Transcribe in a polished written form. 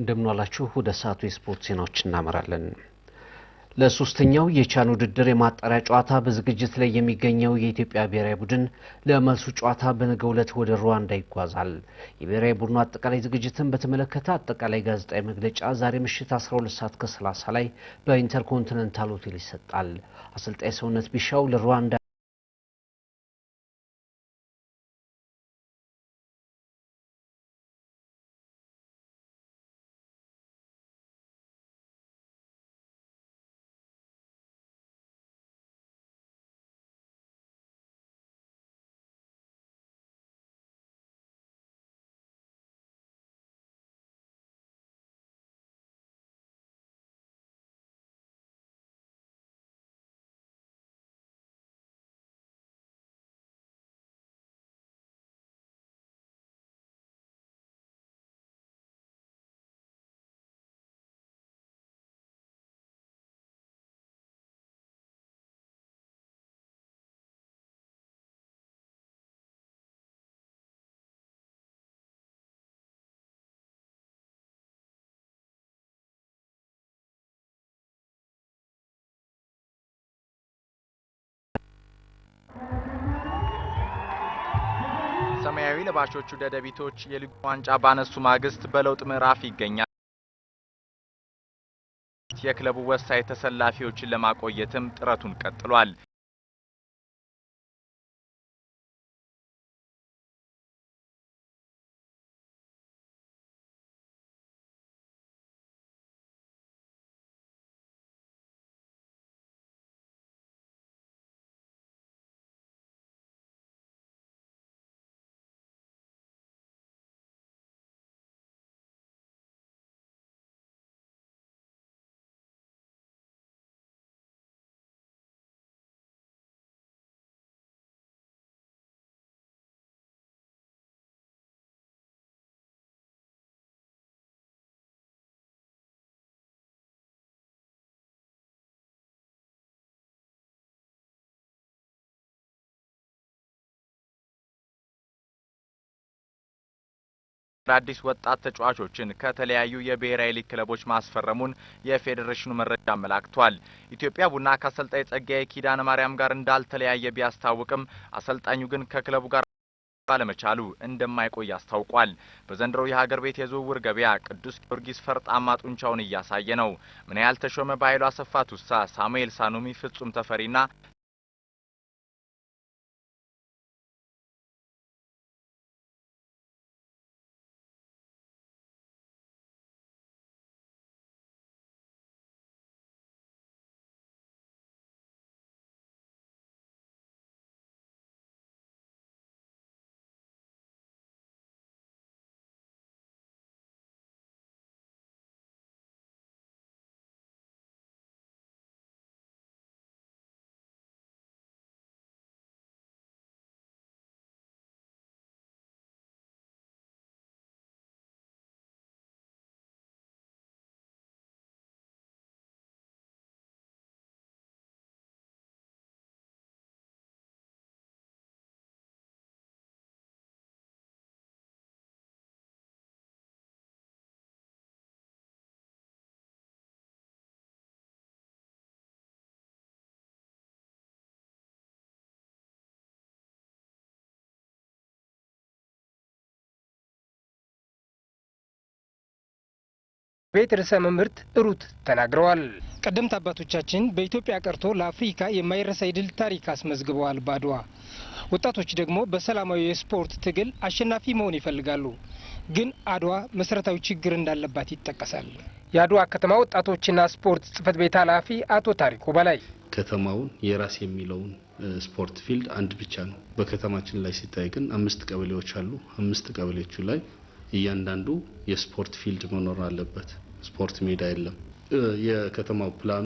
እንደምናላችሁ ወደ ሰዓቱ የስፖርት ዜናዎች እናመራለን። ለሶስተኛው የቻን ውድድር የማጣሪያ ጨዋታ በዝግጅት ላይ የሚገኘው የኢትዮጵያ ብሔራዊ ቡድን ለመልሱ ጨዋታ በነገው ዕለት ወደ ሩዋንዳ ይጓዛል። የብሔራዊ ቡድኑ አጠቃላይ ዝግጅትን በተመለከተ አጠቃላይ ጋዜጣዊ መግለጫ ዛሬ ምሽት 12:30 ላይ በኢንተርኮንቲኔንታል ሆቴል ይሰጣል። አሰልጣኝ ሰውነት ቢሻው ለሩዋንዳ ሰማያዊ ለባሾቹ ደደቢቶች የሊግ ዋንጫ ባነሱ ማግስት በለውጥ ምዕራፍ ይገኛል። የክለቡ ወሳኝ ተሰላፊዎችን ለማቆየትም ጥረቱን ቀጥሏል። አዲስ ወጣት ተጫዋቾችን ከተለያዩ የብሔራዊ ሊግ ክለቦች ማስፈረሙን የፌዴሬሽኑ መረጃ አመላክቷል። ኢትዮጵያ ቡና ከአሰልጣኝ ጸጋዬ ኪዳነ ማርያም ጋር እንዳልተለያየ ቢያስታውቅም አሰልጣኙ ግን ከክለቡ ጋር ባለመቻሉ እንደማይቆይ አስታውቋል። በዘንድሮው የሀገር ቤት የዝውውር ገበያ ቅዱስ ጊዮርጊስ ፈርጣማ ጡንቻውን እያሳየ ነው። ምንያህል ተሾመ፣ በኃይሉ አሰፋ ቱሳ፣ ሳሙኤል ሳኑሚ፣ ፍጹም ተፈሪና ቤት ርዕሰ መምህርት ሩት ተናግረዋል። ቀደምት አባቶቻችን በኢትዮጵያ ቀርቶ ለአፍሪካ የማይረሳ የድል ታሪክ አስመዝግበዋል። በአድዋ ወጣቶች ደግሞ በሰላማዊ የስፖርት ትግል አሸናፊ መሆን ይፈልጋሉ። ግን አድዋ መሰረታዊ ችግር እንዳለባት ይጠቀሳል። የአድዋ ከተማ ወጣቶችና ስፖርት ጽህፈት ቤት ኃላፊ አቶ ታሪኩ በላይ ከተማውን የራስ የሚለውን ስፖርት ፊልድ አንድ ብቻ ነው። በከተማችን ላይ ሲታይ ግን 5 ቀበሌዎች አሉ። 5 ቀበሌዎቹ ላይ እያንዳንዱ የስፖርት ፊልድ መኖር አለበት። ስፖርት ሜዳ የለም። የከተማው ፕላን